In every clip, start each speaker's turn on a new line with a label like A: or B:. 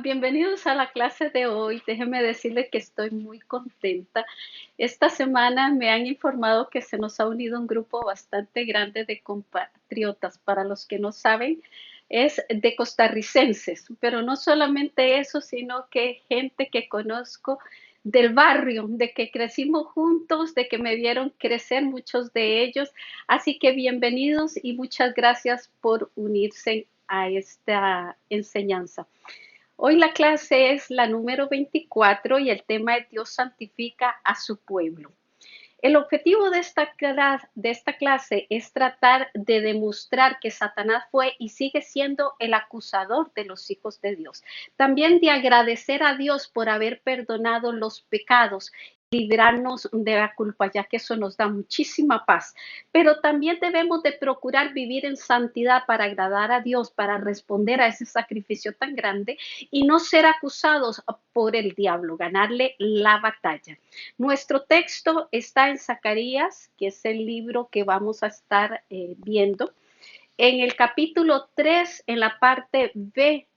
A: Bienvenidos a la clase de hoy. Déjenme decirles que estoy muy contenta. Esta semana me han informado que se nos ha unido un grupo bastante grande de compatriotas. Para los que no saben, es de costarricenses, pero no solamente eso, sino que gente que conozco del barrio, de que crecimos juntos, de que me vieron crecer muchos de ellos. Así que bienvenidos y muchas gracias por unirse a esta enseñanza. Hoy la clase es la número 24 y el tema es Dios santifica a su pueblo. El objetivo de esta clase es tratar de demostrar que Satanás fue y sigue siendo el acusador de los hijos de Dios. También de agradecer a Dios por haber perdonado los pecados, librarnos de la culpa, ya que eso nos da muchísima paz. Pero también debemos de procurar vivir en santidad para agradar a Dios, para responder a ese sacrificio tan grande y no ser acusados por el diablo, ganarle la batalla. Nuestro texto está en Zacarías, que es el libro que vamos a estar viendo. En el capítulo 3, en la parte B,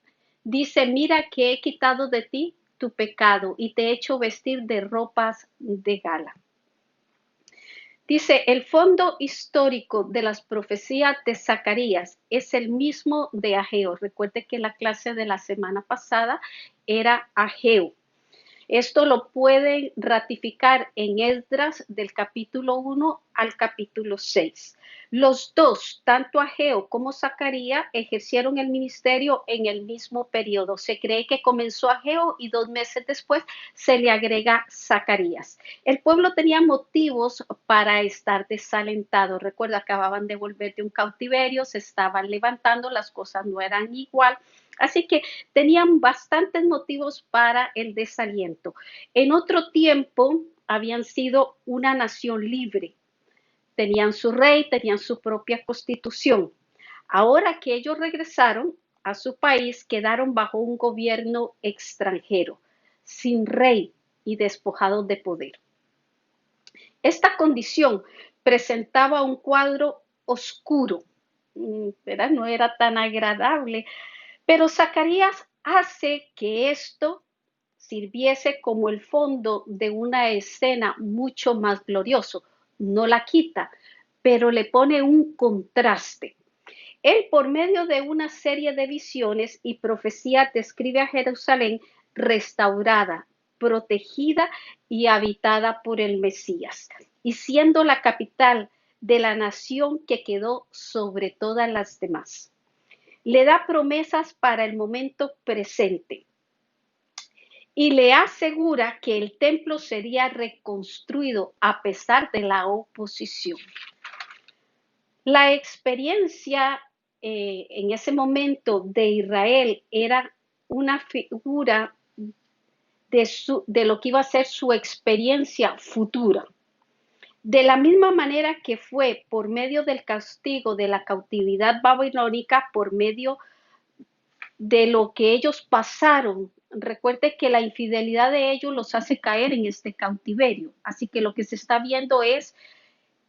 A: dice, mira que he quitado de ti tu pecado y te he hecho vestir de ropas de gala. Dice, el fondo histórico de las profecías de Zacarías es el mismo de Ageo. Recuerde que la clase de la semana pasada era Ageo. Esto lo pueden ratificar en Esdras del capítulo 1 al capítulo 6. Los dos, tanto Ageo como Zacarías, ejercieron el ministerio en el mismo periodo. Se cree que comenzó Ageo y 2 meses después se le agrega Zacarías. El pueblo tenía motivos para estar desalentado. Recuerda, acababan de volver de un cautiverio, se estaban levantando, las cosas no eran igual. Así que tenían bastantes motivos para el desaliento. En otro tiempo habían sido una nación libre. Tenían su rey, tenían su propia constitución. Ahora que ellos regresaron a su país, quedaron bajo un gobierno extranjero, sin rey y despojados de poder. Esta condición presentaba un cuadro oscuro, ¿verdad? No era tan agradable. Pero Zacarías hace que esto sirviese como el fondo de una escena mucho más glorioso. No la quita, pero le pone un contraste. Él, por medio de una serie de visiones y profecías, describe a Jerusalén restaurada, protegida y habitada por el Mesías, y siendo la capital de la nación que quedó sobre todas las demás. Le da promesas para el momento presente y le asegura que el templo sería reconstruido a pesar de la oposición. La experiencia en ese momento de Israel era una figura de lo que iba a ser su experiencia futura. De la misma manera que fue por medio del castigo de la cautividad babilónica, por medio de lo que ellos pasaron. Recuerde que la infidelidad de ellos los hace caer en este cautiverio. Así que lo que se está viendo es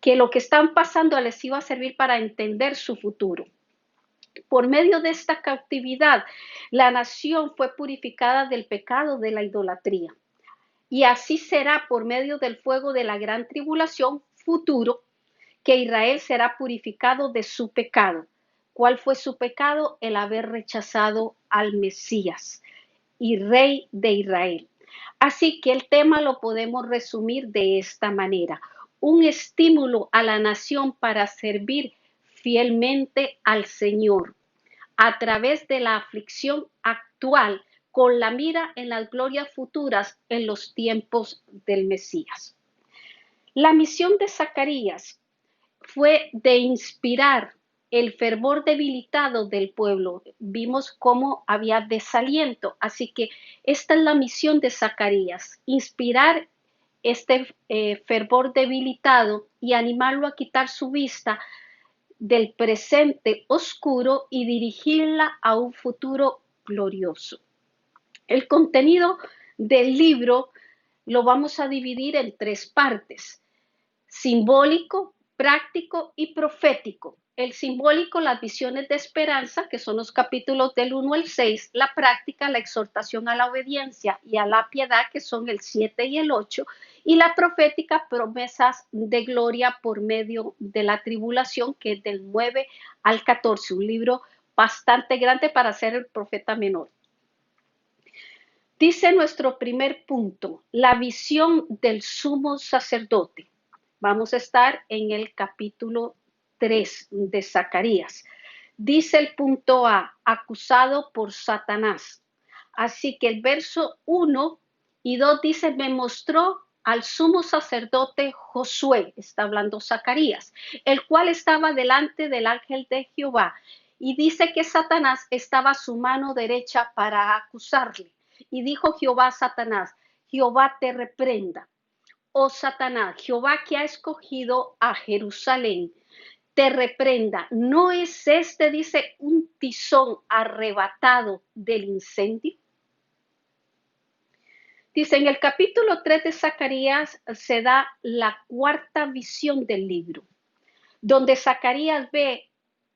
A: que lo que están pasando les iba a servir para entender su futuro. Por medio de esta cautividad, la nación fue purificada del pecado de la idolatría. Y así será por medio del fuego de la gran tribulación futuro que Israel será purificado de su pecado. ¿Cuál fue su pecado? El haber rechazado al Mesías y Rey de Israel. Así que el tema lo podemos resumir de esta manera. Un estímulo a la nación para servir fielmente al Señor a través de la aflicción actual con la mira en las glorias futuras en los tiempos del Mesías. La misión de Zacarías fue de inspirar el fervor debilitado del pueblo. Vimos cómo había desaliento, así que esta es la misión de Zacarías, inspirar este fervor debilitado y animarlo a quitar su vista del presente oscuro y dirigirla a un futuro glorioso. El contenido del libro lo vamos a dividir en 3 partes: simbólico, práctico y profético. El simbólico, las visiones de esperanza, que son los capítulos del 1 al 6, la práctica, la exhortación a la obediencia y a la piedad, que son el 7 y el 8, y la profética, promesas de gloria por medio de la tribulación, que es del 9 al 14, un libro bastante grande para ser el profeta menor. Dice nuestro primer punto, la visión del sumo sacerdote. Vamos a estar en el capítulo 3 de Zacarías. Dice el punto A, acusado por Satanás. Así que el verso 1 y 2 dice, me mostró al sumo sacerdote Josué, está hablando Zacarías, el cual estaba delante del ángel de Jehová. Y dice que Satanás estaba a su mano derecha para acusarle. Y dijo Jehová a Satanás, Jehová te reprenda. Oh Satanás, Jehová que ha escogido a Jerusalén, te reprenda. ¿No es este, dice, un tizón arrebatado del incendio? Dice, en el capítulo 3 de Zacarías se da la cuarta visión del libro, donde Zacarías ve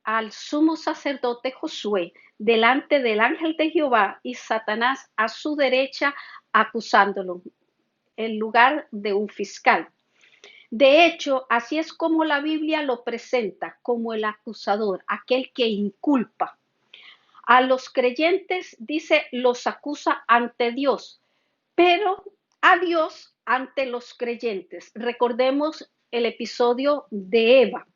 A: al sumo sacerdote Josué delante del ángel de Jehová y Satanás a su derecha acusándolo, en lugar de un fiscal. De hecho, así es como la Biblia lo presenta, como el acusador, aquel que inculpa. A los creyentes, dice, los acusa ante Dios, pero a Dios ante los creyentes. Recordemos el episodio de Eva.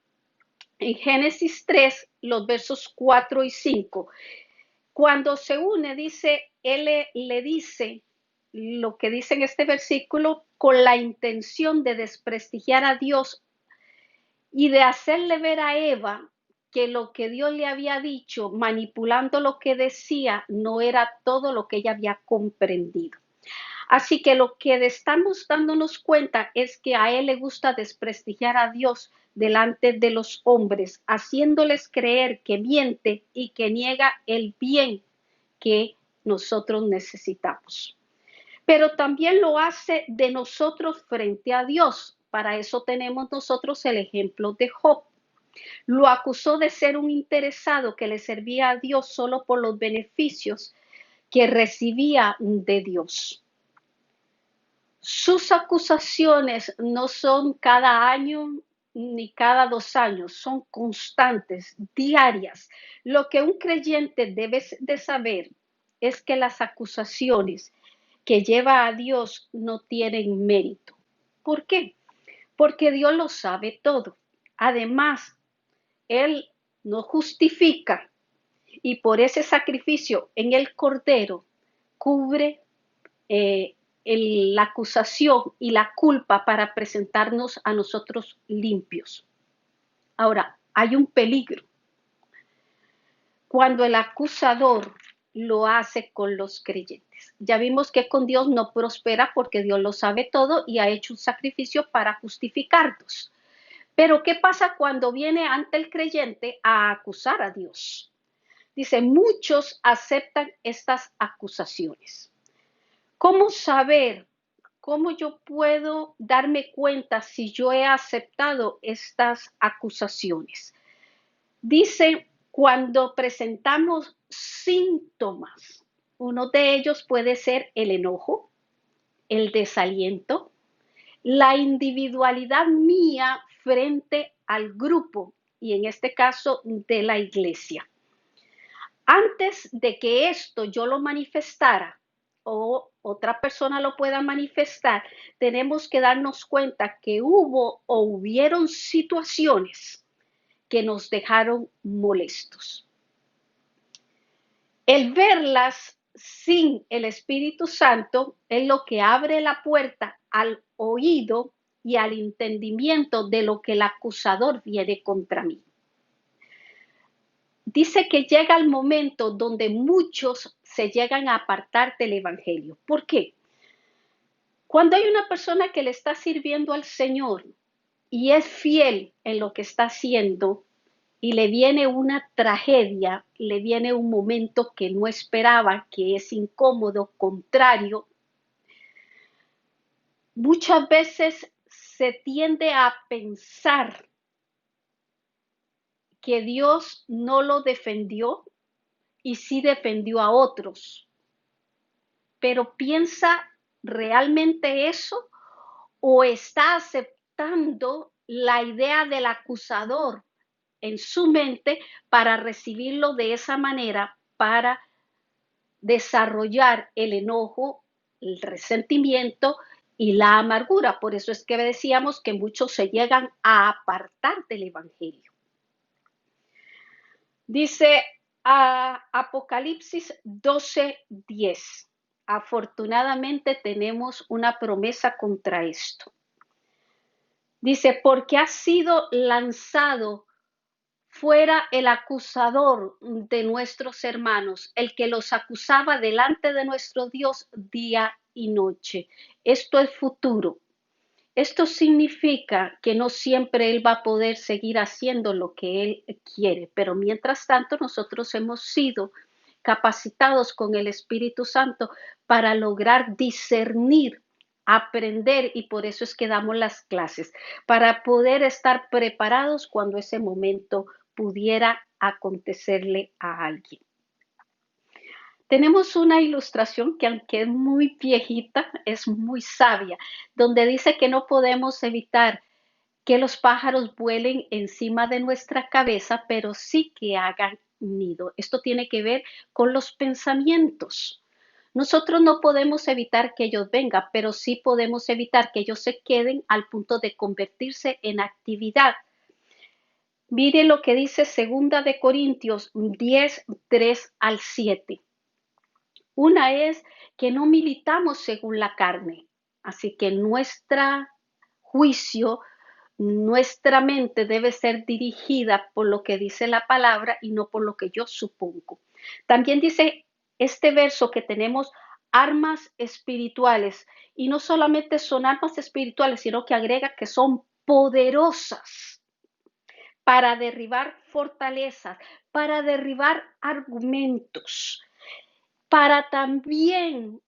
A: En Génesis 3, los versos 4 y 5. Cuando se une, dice, él le dice lo que dice en este versículo con la intención de desprestigiar a Dios y de hacerle ver a Eva que lo que Dios le había dicho, manipulando lo que decía, no era todo lo que ella había comprendido. Así que lo que estamos dándonos cuenta es que a él le gusta desprestigiar a Dios delante de los hombres, haciéndoles creer que miente y que niega el bien que nosotros necesitamos. Pero también lo hace de nosotros frente a Dios. Para eso tenemos nosotros el ejemplo de Job. Lo acusó de ser un interesado que le servía a Dios solo por los beneficios que recibía de Dios. Sus acusaciones no son cada año ni cada 2 años, son constantes, diarias. Lo que un creyente debe de saber es que las acusaciones que lleva a Dios no tienen mérito. ¿Por qué? Porque Dios lo sabe todo. Además, Él no justifica y por ese sacrificio en el Cordero cubre la acusación y la culpa para presentarnos a nosotros limpios. Ahora, hay un peligro cuando el acusador lo hace con los creyentes. Ya vimos que con Dios no prospera porque Dios lo sabe todo y ha hecho un sacrificio para justificarnos. Pero ¿qué pasa cuando viene ante el creyente a acusar a Dios? Dice, muchos aceptan estas acusaciones. ¿Cómo saber? ¿Cómo yo puedo darme cuenta si yo he aceptado estas acusaciones? Dice, cuando presentamos síntomas, uno de ellos puede ser el enojo, el desaliento, la individualidad mía frente al grupo y en este caso de la iglesia. Antes de que esto yo lo manifestara o otra persona lo pueda manifestar, tenemos que darnos cuenta que hubo o hubieron situaciones que nos dejaron molestos. El verlas sin el Espíritu Santo es lo que abre la puerta al oído y al entendimiento de lo que el acusador viene contra mí. Dice que llega el momento donde muchos se llegan a apartar del Evangelio. ¿Por qué? Cuando hay una persona que le está sirviendo al Señor y es fiel en lo que está haciendo y le viene una tragedia, le viene un momento que no esperaba, que es incómodo, contrario, muchas veces se tiende a pensar que Dios no lo defendió y sí defendió a otros. Pero piensa realmente eso o está aceptando la idea del acusador en su mente para recibirlo de esa manera, para desarrollar el enojo, el resentimiento y la amargura. Por eso es que decíamos que muchos se llegan a apartar del evangelio. Dice Apocalipsis 12:10. Afortunadamente tenemos una promesa contra esto. Dice, porque ha sido lanzado fuera el acusador de nuestros hermanos, el que los acusaba delante de nuestro Dios día y noche. Esto es futuro. Esto significa que no siempre Él va a poder seguir haciendo lo que Él quiere, pero mientras tanto nosotros hemos sido capacitados con el Espíritu Santo para lograr discernir, aprender, y por eso es que damos las clases, para poder estar preparados cuando ese momento pudiera acontecerle a alguien. Tenemos una ilustración que, aunque es muy viejita, es muy sabia, donde dice que no podemos evitar que los pájaros vuelen encima de nuestra cabeza, pero sí que hagan nido. Esto tiene que ver con los pensamientos. Nosotros no podemos evitar que ellos vengan, pero sí podemos evitar que ellos se queden al punto de convertirse en actividad. Mire lo que dice 2 de Corintios 10, 3 al 7. Una es que no militamos según la carne, así que nuestro juicio, nuestra mente debe ser dirigida por lo que dice la palabra y no por lo que yo supongo. También dice este verso que tenemos armas espirituales, y no solamente son armas espirituales, sino que agrega que son poderosas para derribar fortalezas, para derribar argumentos, para también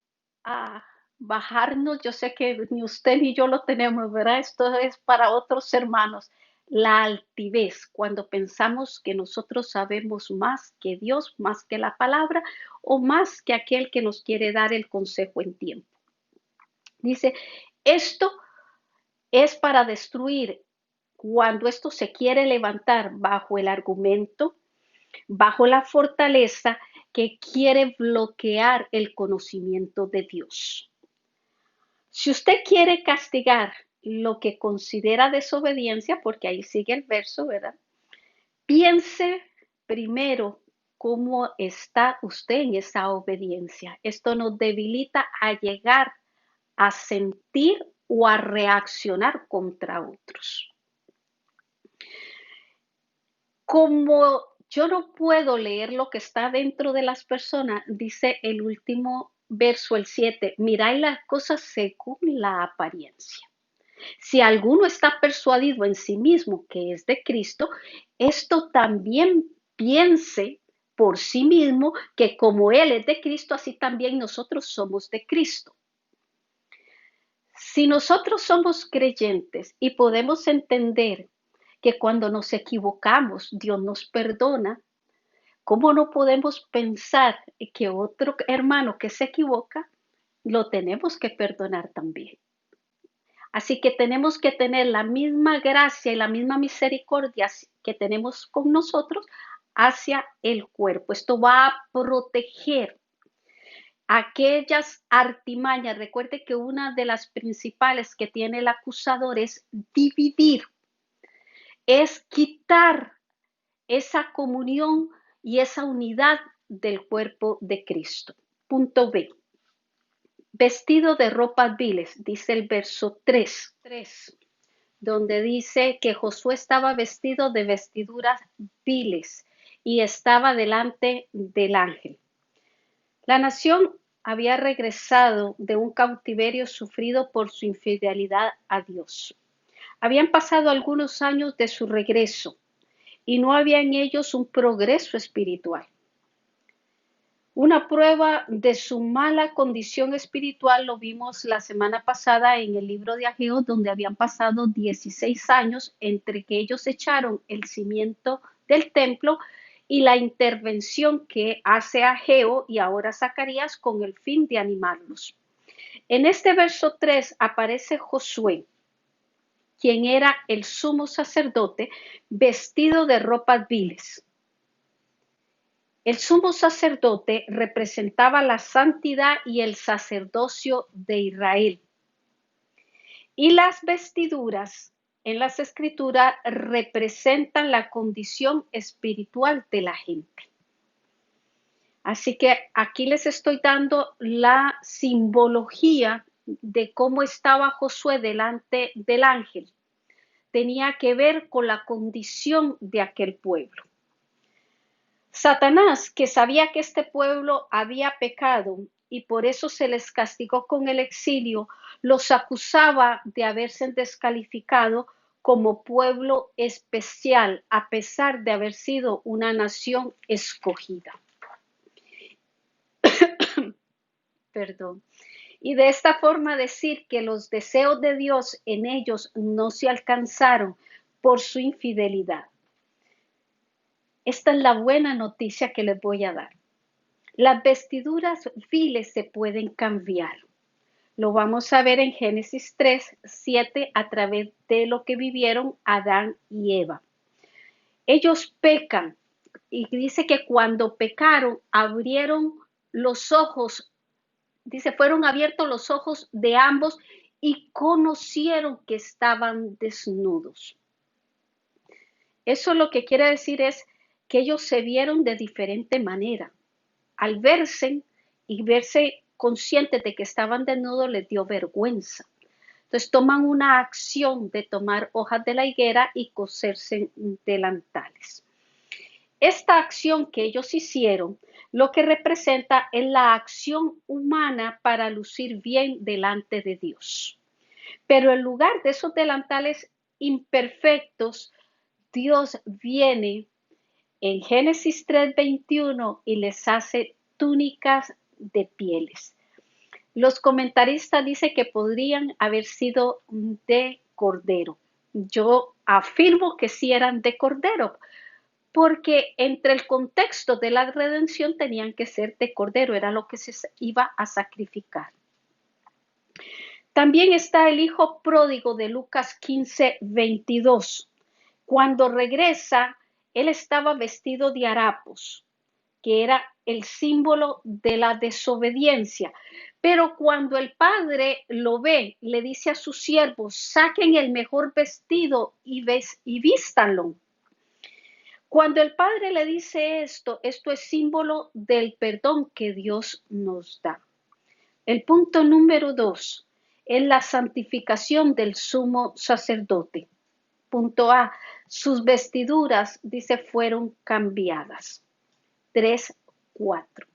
A: bajarnos. Yo sé que ni usted ni yo lo tenemos, ¿verdad? Esto es para otros hermanos. La altivez, cuando pensamos que nosotros sabemos más que Dios, más que la palabra, o más que aquel que nos quiere dar el consejo en tiempo. Dice, esto es para destruir cuando esto se quiere levantar bajo el argumento, bajo la fortaleza que quiere bloquear el conocimiento de Dios. Si usted quiere castigar lo que considera desobediencia, porque ahí sigue el verso, ¿verdad? Piense primero cómo está usted en esa obediencia. Esto nos debilita a llegar a sentir o a reaccionar contra otros. Como yo no puedo leer lo que está dentro de las personas, dice el último verso, el 7, miráis las cosas según la apariencia. Si alguno está persuadido en sí mismo que es de Cristo, esto también piense por sí mismo que como Él es de Cristo, así también nosotros somos de Cristo. Si nosotros somos creyentes y podemos entender que cuando nos equivocamos, Dios nos perdona, ¿cómo no podemos pensar que otro hermano que se equivoca, lo tenemos que perdonar también? Así que tenemos que tener la misma gracia y la misma misericordia que tenemos con nosotros hacia el cuerpo. Esto va a proteger aquellas artimañas. Recuerde que una de las principales que tiene el acusador es dividir, es quitar esa comunión y esa unidad del cuerpo de Cristo. Punto B. Vestido de ropas viles, dice el verso 3, donde dice que Josué estaba vestido de vestiduras viles y estaba delante del ángel. La nación había regresado de un cautiverio sufrido por su infidelidad a Dios. Habían pasado algunos años de su regreso y no había en ellos un progreso espiritual. Una prueba de su mala condición espiritual lo vimos la semana pasada en el libro de Ageo, donde habían pasado 16 años entre que ellos echaron el cimiento del templo y la intervención que hace Ageo y ahora Zacarías con el fin de animarlos. En este verso 3 aparece Josué, quien era el sumo sacerdote, vestido de ropas viles. El sumo sacerdote representaba la santidad y el sacerdocio de Israel. Y las vestiduras en las escrituras representan la condición espiritual de la gente. Así que aquí les estoy dando la simbología de cómo estaba Josué delante del ángel. Tenía que ver con la condición de aquel pueblo. Satanás, que sabía que este pueblo había pecado y por eso se les castigó con el exilio, los acusaba de haberse descalificado como pueblo especial, a pesar de haber sido una nación escogida. Perdón. Y de esta forma decir que los deseos de Dios en ellos no se alcanzaron por su infidelidad. Esta es la buena noticia que les voy a dar. Las vestiduras viles se pueden cambiar. Lo vamos a ver en Génesis 3, 7 a través de lo que vivieron Adán y Eva. Ellos pecan y dice que cuando pecaron abrieron los ojos, dice, fueron abiertos los ojos de ambos y conocieron que estaban desnudos. Eso lo que quiere decir es que ellos se vieron de diferente manera. Al verse y verse conscientes de que estaban desnudos, les dio vergüenza. Entonces toman una acción de tomar hojas de la higuera y coserse delantales. Esta acción que ellos hicieron, lo que representa es la acción humana para lucir bien delante de Dios. Pero en lugar de esos delantales imperfectos, Dios viene en Génesis 3:21 y les hace túnicas de pieles. Los comentaristas dicen que podrían haber sido de cordero. Yo afirmo que sí eran de cordero, porque entre el contexto de la redención tenían que ser de cordero, era lo que se iba a sacrificar. También está el hijo pródigo de Lucas 15:22. Cuando regresa, él estaba vestido de harapos, que era el símbolo de la desobediencia. Pero cuando el padre lo ve, le dice a sus siervos, saquen el mejor vestido y vístanlo. Cuando el padre le dice esto es símbolo del perdón que Dios nos da. El punto número 2 es la santificación del sumo sacerdote. Punto A, sus vestiduras, dice, fueron cambiadas. 3:4.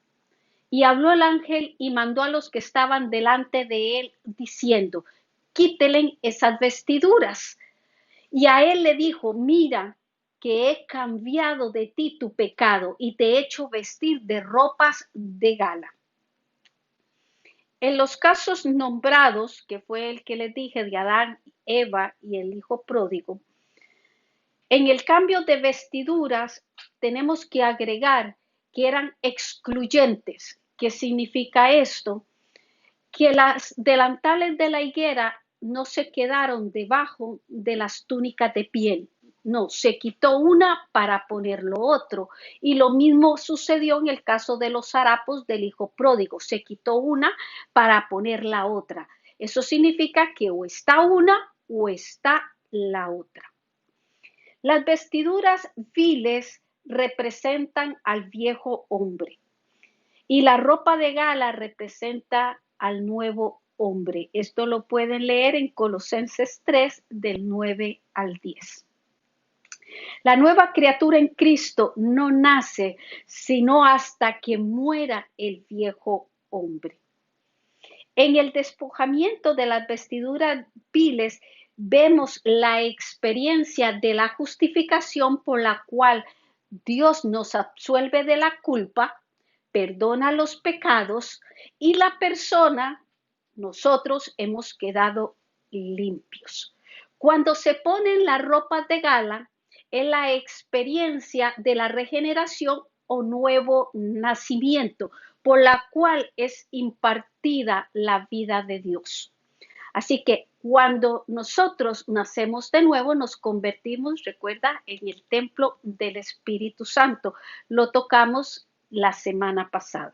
A: Y habló el ángel y mandó a los que estaban delante de él, diciendo, quítelen esas vestiduras. Y a él le dijo, mira, que he cambiado de ti tu pecado y te he hecho vestir de ropas de gala. En los casos nombrados, que fue el que les dije de Adán, Eva y el hijo pródigo, en el cambio de vestiduras tenemos que agregar que eran excluyentes. ¿Qué significa esto? Que las delantales de la higuera no se quedaron debajo de las túnicas de piel. No, se quitó una para poner lo otro. Y lo mismo sucedió en el caso de los harapos del hijo pródigo. Se quitó una para poner la otra. Eso significa que o está una o está la otra. Las vestiduras viles representan al viejo hombre y la ropa de gala representa al nuevo hombre. Esto lo pueden leer en Colosenses 3 del 9 al 10. La nueva criatura en Cristo no nace sino hasta que muera el viejo hombre. En el despojamiento de las vestiduras viles vemos la experiencia de la justificación por la cual Dios nos absuelve de la culpa, perdona los pecados y la persona, nosotros hemos quedado limpios. Cuando se ponen las ropas de gala, es la experiencia de la regeneración o nuevo nacimiento, por la cual es impartida la vida de Dios. Así que cuando nosotros nacemos de nuevo, nos convertimos, recuerda, en el templo del Espíritu Santo. Lo tocamos la semana pasada.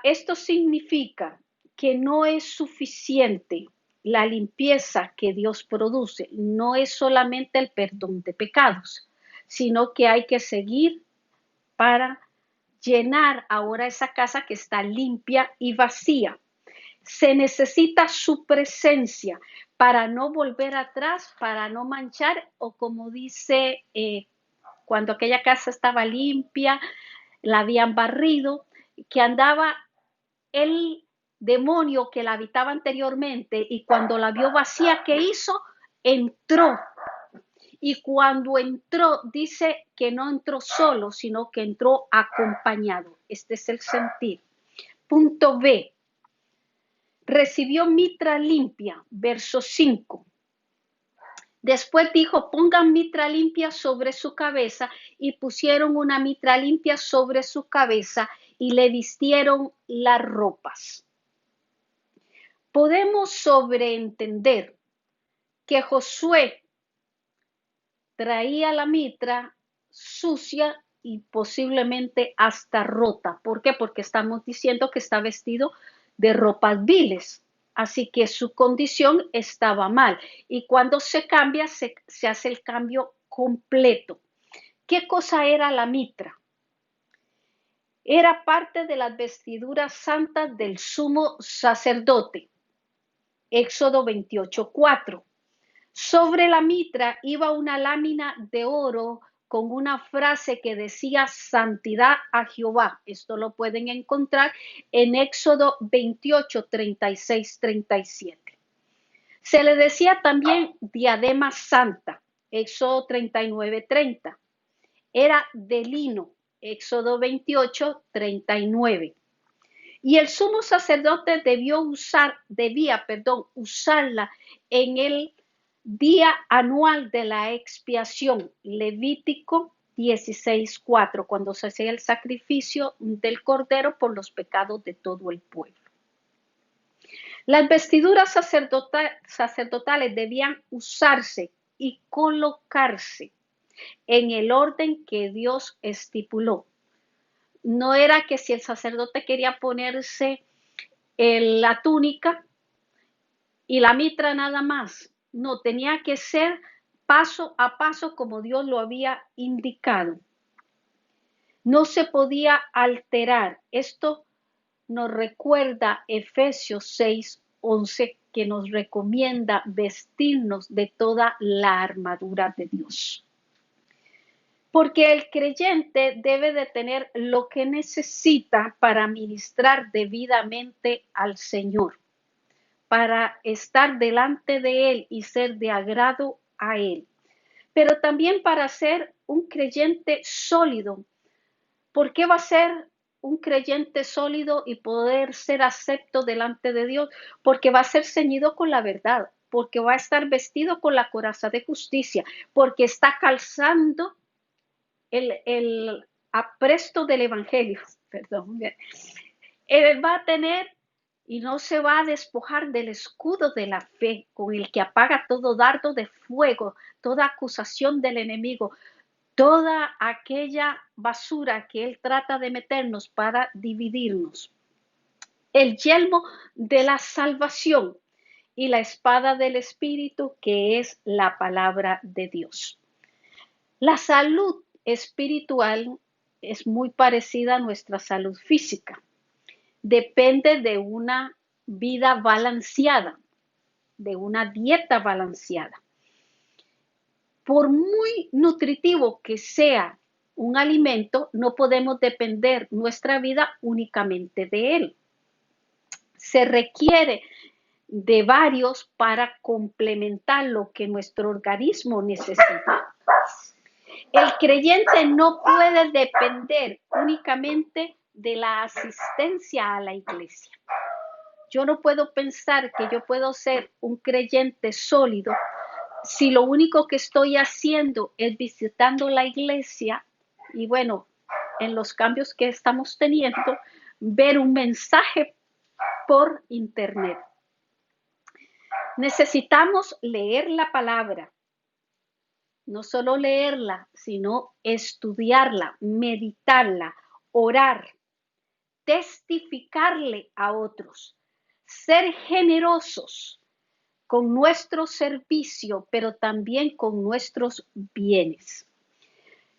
A: Esto significa que no es suficiente la limpieza que Dios produce, no es solamente el perdón de pecados, sino que hay que seguir para llenar ahora esa casa que está limpia y vacía. Se necesita su presencia para no volver atrás, para no manchar, o como dice, cuando aquella casa estaba limpia, la habían barrido, que andaba el demonio que la habitaba anteriormente, y cuando la vio vacía, ¿qué hizo? Entró. Y cuando entró, dice que no entró solo, sino que entró acompañado. Este es el sentir. Punto B. Recibió mitra limpia, verso 5. Después dijo, pongan mitra limpia sobre su cabeza, y pusieron una mitra limpia sobre su cabeza y le vistieron las ropas. Podemos sobreentender que Josué traía la mitra sucia y posiblemente hasta rota. ¿Por qué? Porque estamos diciendo que está vestido de ropas viles. Así que su condición estaba mal. Y cuando se cambia, se hace el cambio completo. ¿Qué cosa era la mitra? Era parte de las vestiduras santas del sumo sacerdote. Éxodo 28:4. Sobre la mitra iba una lámina de oro con una frase que decía santidad a Jehová. Esto lo pueden encontrar en Éxodo 28, 36, 37. Se le decía también diadema santa, Éxodo 39, 30. Era de lino, Éxodo 28, 39. Y el sumo sacerdote debía usarla en el día anual de la expiación, Levítico 16:4, cuando se hacía el sacrificio del cordero por los pecados de todo el pueblo. Las vestiduras sacerdotales debían usarse y colocarse en el orden que Dios estipuló. No era que si el sacerdote quería ponerse la túnica y la mitra nada más. No, tenía que ser paso a paso como Dios lo había indicado. No se podía alterar. Esto nos recuerda Efesios 6:11, que nos recomienda vestirnos de toda la armadura de Dios. Porque el creyente debe de tener lo que necesita para ministrar debidamente al Señor, para estar delante de Él y ser de agrado a Él, pero también para ser un creyente sólido. ¿Por qué va a ser un creyente sólido y poder ser acepto delante de Dios? Porque va a ser ceñido con la verdad, porque va a estar vestido con la coraza de justicia, porque está calzando el apresto del evangelio, perdón. Él va a tener y no se va a despojar del escudo de la fe, con el que apaga todo dardo de fuego, toda acusación del enemigo, toda aquella basura que él trata de meternos para dividirnos. El yelmo de la salvación y la espada del Espíritu, que es la palabra de Dios. La salud espiritual es muy parecida a nuestra salud física. Depende de una vida balanceada, de una dieta balanceada. Por muy nutritivo que sea un alimento, no podemos depender nuestra vida únicamente de él. Se requiere de varios para complementar lo que nuestro organismo necesita. El creyente no puede depender únicamente de la asistencia a la iglesia. Yo no puedo pensar que yo puedo ser un creyente sólido Si lo único que estoy haciendo es visitando la iglesia y bueno, en los cambios que estamos teniendo, ver un mensaje por internet. Necesitamos leer la palabra, no solo leerla, sino estudiarla, meditarla, orar, testificarle a otros, ser generosos con nuestro servicio, pero también con nuestros bienes.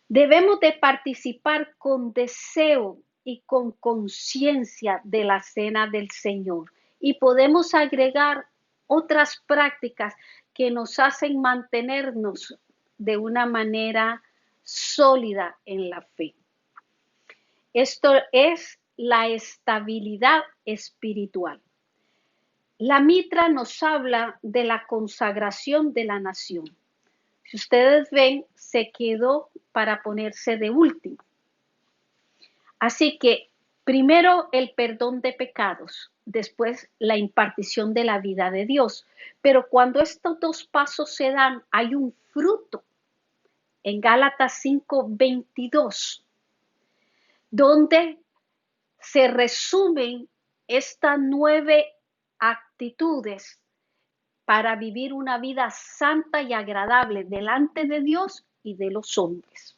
A: Debemos de participar con deseo y con conciencia de la cena del Señor. Y podemos agregar otras prácticas que nos hacen mantenernos de una manera sólida en la fe. Esto es la estabilidad espiritual. La mitra nos habla de la consagración de la nación. Si ustedes ven, se quedó para ponerse de último. Así que primero el perdón de pecados, después la impartición de la vida de Dios. Pero cuando estos dos pasos se dan, hay un fruto. En Gálatas 5:22, donde se resumen estas 9 actitudes para vivir una vida santa y agradable delante de Dios y de los hombres.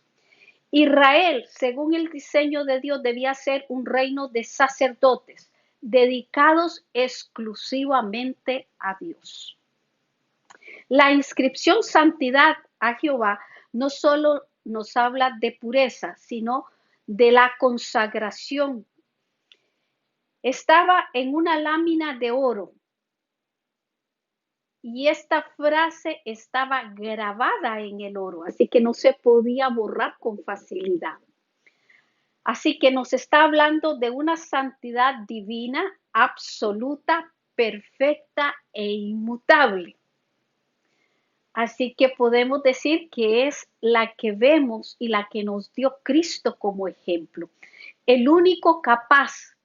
A: Israel, según el diseño de Dios, debía ser un reino de sacerdotes dedicados exclusivamente a Dios. La inscripción santidad a Jehová no solo nos habla de pureza, sino de la consagración. Estaba en una lámina de oro y esta frase estaba grabada en el oro, así que no se podía borrar con facilidad. Así que nos está hablando de una santidad divina, absoluta, perfecta e inmutable. Así que podemos decir que es la que vemos y la que nos dio Cristo como ejemplo. El único capaz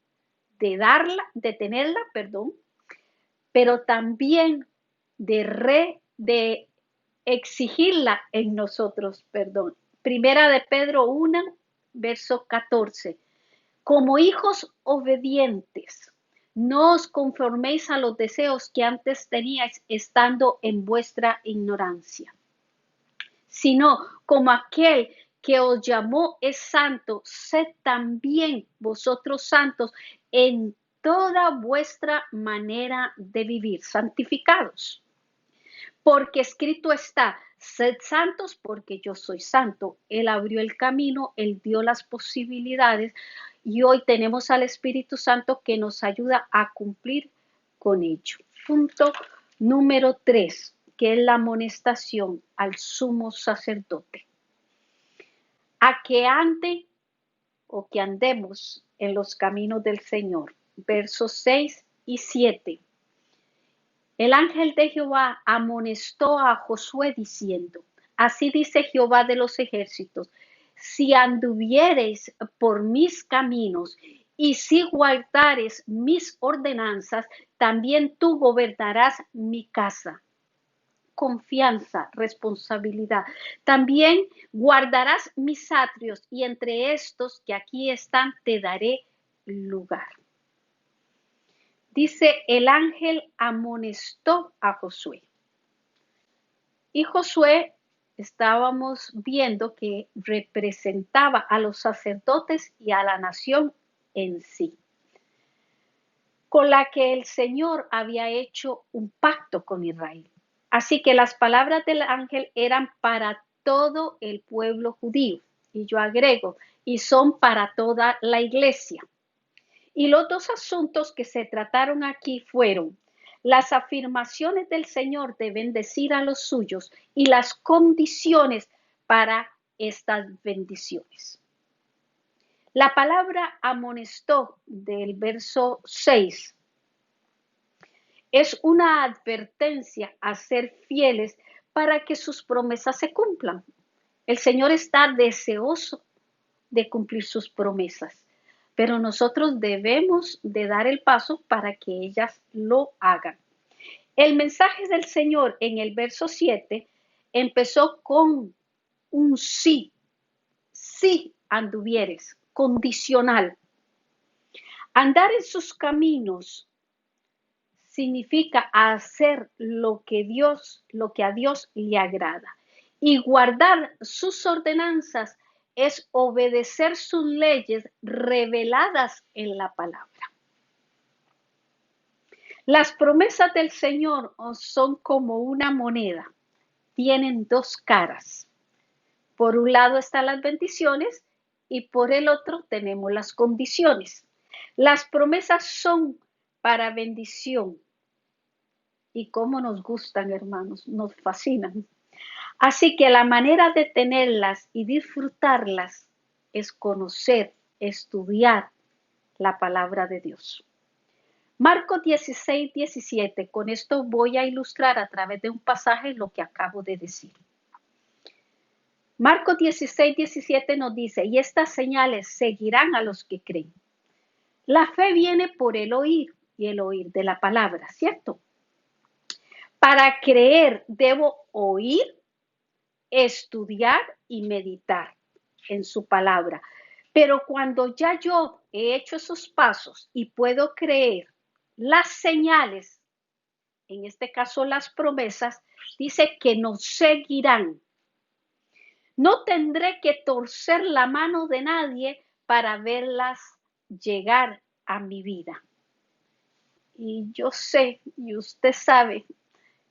A: de tenerla, pero también de exigirla en nosotros, Primera de Pedro 1, verso 14. Como hijos obedientes, no os conforméis a los deseos que antes teníais estando en vuestra ignorancia, sino como aquel que os llamó es santo, sed también vosotros santos en toda vuestra manera de vivir, santificados. Porque escrito está, sed santos porque yo soy santo. Él abrió el camino, Él dio las posibilidades y hoy tenemos al Espíritu Santo que nos ayuda a cumplir con ello. Punto número 3, que es la amonestación al sumo sacerdote. A que ande o que andemos en los caminos del Señor. Versos 6 y 7. El ángel de Jehová amonestó a Josué diciendo, así dice Jehová de los ejércitos, si anduviereis por mis caminos y si guardares mis ordenanzas, también tú gobernarás mi casa. Confianza, responsabilidad. También guardarás mis atrios y entre estos que aquí están te daré lugar. Dice, el ángel amonestó a Josué. Y Josué estábamos viendo que representaba a los sacerdotes y a la nación en sí, con la que el Señor había hecho un pacto con Israel. Así que las palabras del ángel eran para todo el pueblo judío. Y yo agrego, y son para toda la iglesia. Y los dos asuntos que se trataron aquí fueron las afirmaciones del Señor de bendecir a los suyos y las condiciones para estas bendiciones. La palabra amonestó del verso 6 es una advertencia a ser fieles para que sus promesas se cumplan. El Señor está deseoso de cumplir sus promesas, pero nosotros debemos de dar el paso para que ellas lo hagan. El mensaje del Señor en el verso 7 empezó con un sí, sí anduvieres, condicional. Andar en sus caminos significa hacer lo que a Dios le agrada. Y guardar sus ordenanzas es obedecer sus leyes reveladas en la palabra. Las promesas del Señor son como una moneda, tienen dos caras. Por un lado están las bendiciones y por el otro tenemos las condiciones. Las promesas son para bendición. Y cómo nos gustan, hermanos, nos fascinan. Así que la manera de tenerlas y disfrutarlas es conocer, estudiar la palabra de Dios. Marcos 16, 17. Con esto voy a ilustrar a través de un pasaje lo que acabo de decir. Marcos 16, 17 nos dice, y estas señales seguirán a los que creen. La fe viene por el oír y el oír de la palabra, ¿cierto? Para creer debo oír, estudiar y meditar en su palabra. Pero cuando ya yo he hecho esos pasos y puedo creer las señales, en este caso las promesas, dice que nos seguirán. No tendré que torcer la mano de nadie para verlas llegar a mi vida. Y yo sé, y usted sabe,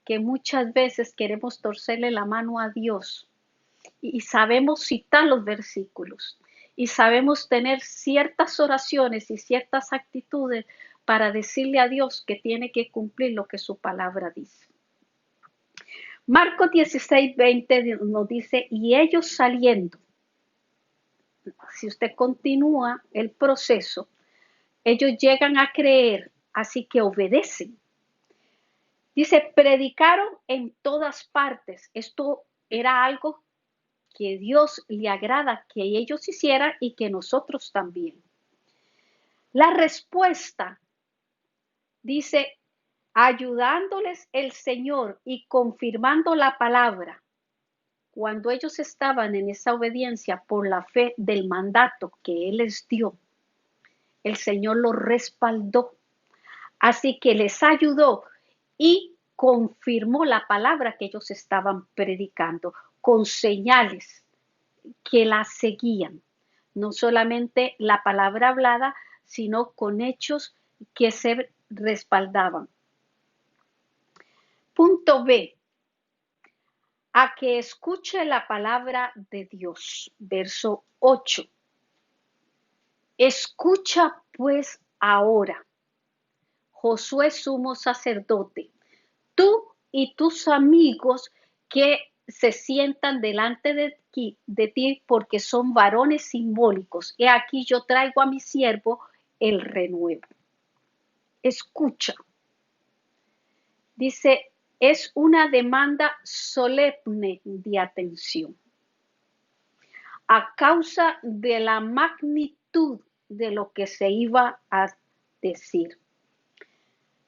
A: que muchas veces queremos torcerle la mano a Dios y sabemos citar los versículos y sabemos tener ciertas oraciones y ciertas actitudes para decirle a Dios que tiene que cumplir lo que su palabra dice. Marcos 16, 20 nos dice, y ellos saliendo, si usted continúa el proceso, ellos llegan a creer, así que obedecen. Dice, predicaron en todas partes. Esto era algo que Dios le agrada que ellos hicieran y que nosotros también. La respuesta dice, ayudándoles el Señor y confirmando la palabra. Cuando ellos estaban en esa obediencia por la fe del mandato que Él les dio, el Señor los respaldó. Así que les ayudó y confirmó la palabra que ellos estaban predicando con señales que la seguían. No solamente la palabra hablada, sino con hechos que se respaldaban. Punto B. A que escuche la palabra de Dios. Verso 8. Escucha pues ahora, Josué sumo sacerdote, tú y tus amigos que se sientan delante de ti porque son varones simbólicos. He aquí yo traigo a mi siervo el renuevo. Escucha. Dice, es una demanda solemne de atención. A causa de la magnitud de lo que se iba a decir.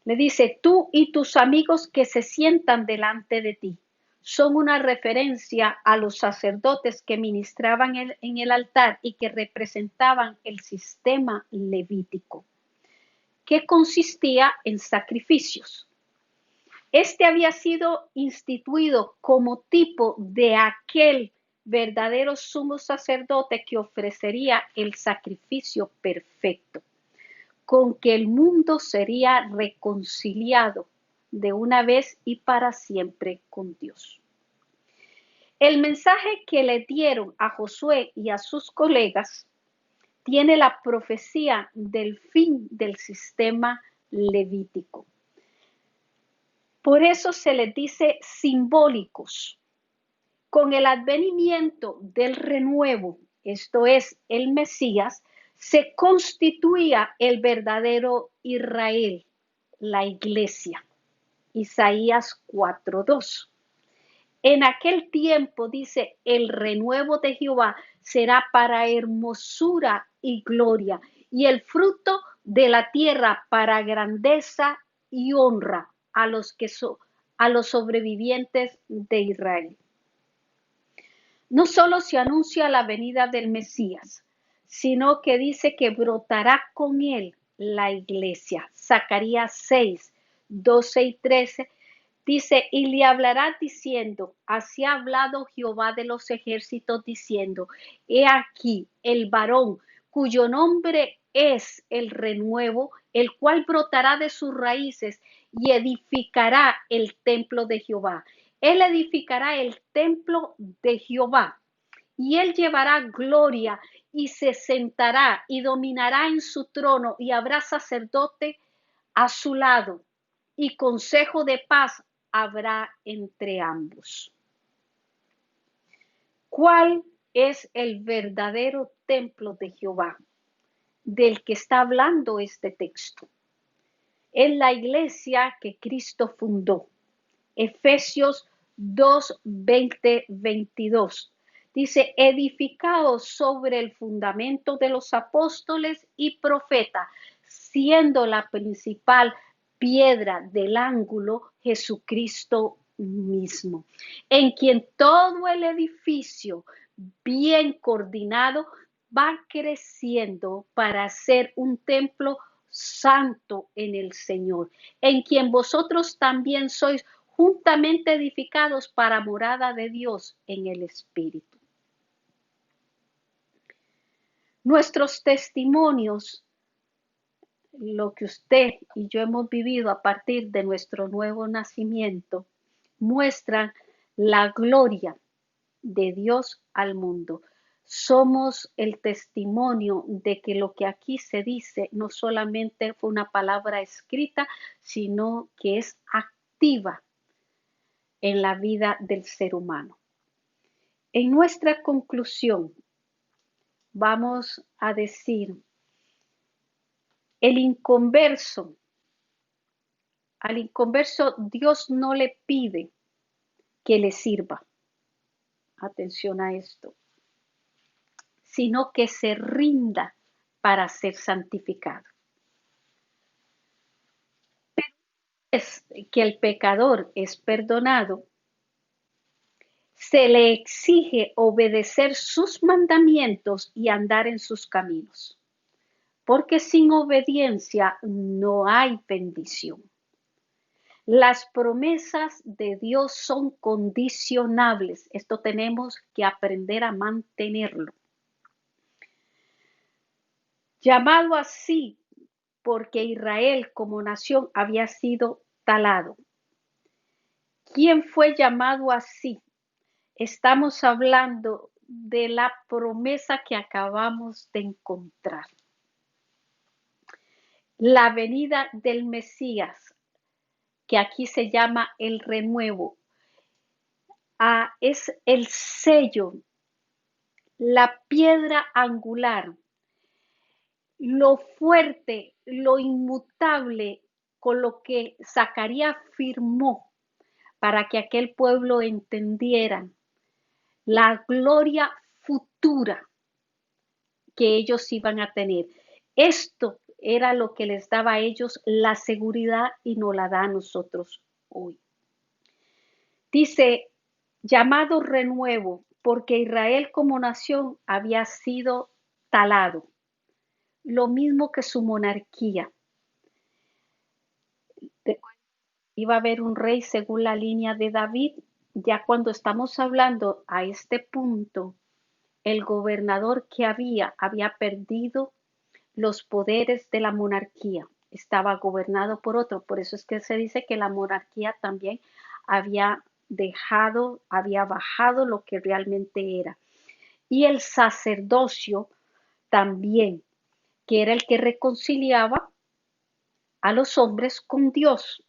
A: Le dice, tú y tus amigos que se sientan delante de ti. Son una referencia a los sacerdotes que ministraban en el altar y que representaban el sistema levítico, que consistía en sacrificios. Este había sido instituido como tipo de aquel verdadero sumo sacerdote que ofrecería el sacrificio perfecto, con que el mundo sería reconciliado de una vez y para siempre con Dios. El mensaje que le dieron a Josué y a sus colegas tiene la profecía del fin del sistema levítico. Por eso se les dice simbólicos. Con el advenimiento del renuevo, esto es, el Mesías, se constituía el verdadero Israel, la iglesia. Isaías 4:2. En aquel tiempo, dice, el renuevo de Jehová será para hermosura y gloria, y el fruto de la tierra para grandeza y honra. a a los sobrevivientes de Israel. No solo se anuncia la venida del Mesías, sino que dice que brotará con él la iglesia. Zacarías 6, 12 y 13 dice, y le hablará diciendo, así ha hablado Jehová de los ejércitos diciendo, he aquí el varón cuyo nombre es el renuevo, el cual brotará de sus raíces y edificará el templo de Jehová. Él edificará el templo de Jehová y él llevará gloria y se sentará y dominará en su trono y habrá sacerdote a su lado y consejo de paz habrá entre ambos. ¿Cuál es el verdadero templo de Jehová del que está hablando este texto? Es la iglesia que Cristo fundó. Efesios 2, 20, 22. Dice, edificados sobre el fundamento de los apóstoles y profetas, siendo la principal piedra del ángulo Jesucristo mismo, en quien todo el edificio bien coordinado va creciendo para ser un templo santo en el Señor, en quien vosotros también sois juntamente edificados para morada de Dios en el Espíritu. Nuestros testimonios, lo que usted y yo hemos vivido a partir de nuestro nuevo nacimiento, muestran la gloria de Dios al mundo. Somos el testimonio de que lo que aquí se dice no solamente fue una palabra escrita, sino que es activa en la vida del ser humano. En nuestra conclusión, vamos a decir, al inconverso Dios no le pide que le sirva, atención a esto, sino que se rinda para ser santificado. Pero es que el pecador es perdonado, se le exige obedecer sus mandamientos y andar en sus caminos, porque sin obediencia no hay bendición. Las promesas de Dios son condicionables. Esto tenemos que aprender a mantenerlo. Llamado así porque Israel como nación había sido talado. ¿Quién fue llamado así? Estamos hablando de la promesa que acabamos de encontrar. La venida del Mesías, que aquí se llama el renuevo, es el sello, la piedra angular, lo fuerte, lo inmutable con lo que Zacarías firmó para que aquel pueblo entendiera la gloria futura que ellos iban a tener. Esto era lo que les daba a ellos la seguridad y nos la da a nosotros hoy. Dice, llamado renuevo, porque Israel como nación había sido talado, lo mismo que su monarquía. Iba a haber un rey según la línea de David. Ya cuando estamos hablando a este punto, el gobernador que había perdido los poderes de la monarquía, estaba gobernado por otro. Por eso es que se dice que la monarquía también había bajado lo que realmente era. Y el sacerdocio también, que era el que reconciliaba a los hombres con Dios.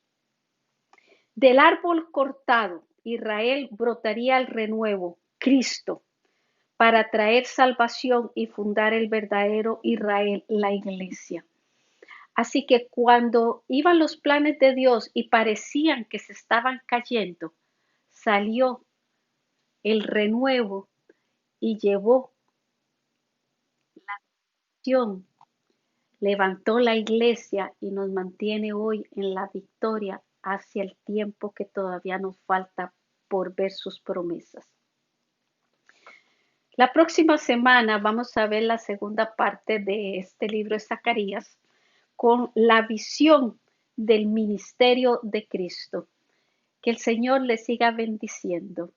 A: Del árbol cortado, Israel brotaría el renuevo, Cristo, para traer salvación y fundar el verdadero Israel, la iglesia. Así que cuando iban los planes de Dios y parecían que se estaban cayendo, salió el renuevo y llevó la acción, levantó la iglesia y nos mantiene hoy en la victoria hacia el tiempo que todavía nos falta por ver sus promesas. La próxima semana vamos a ver la segunda parte de este libro de Zacarías con la visión del ministerio de Cristo. Que el Señor le siga bendiciendo.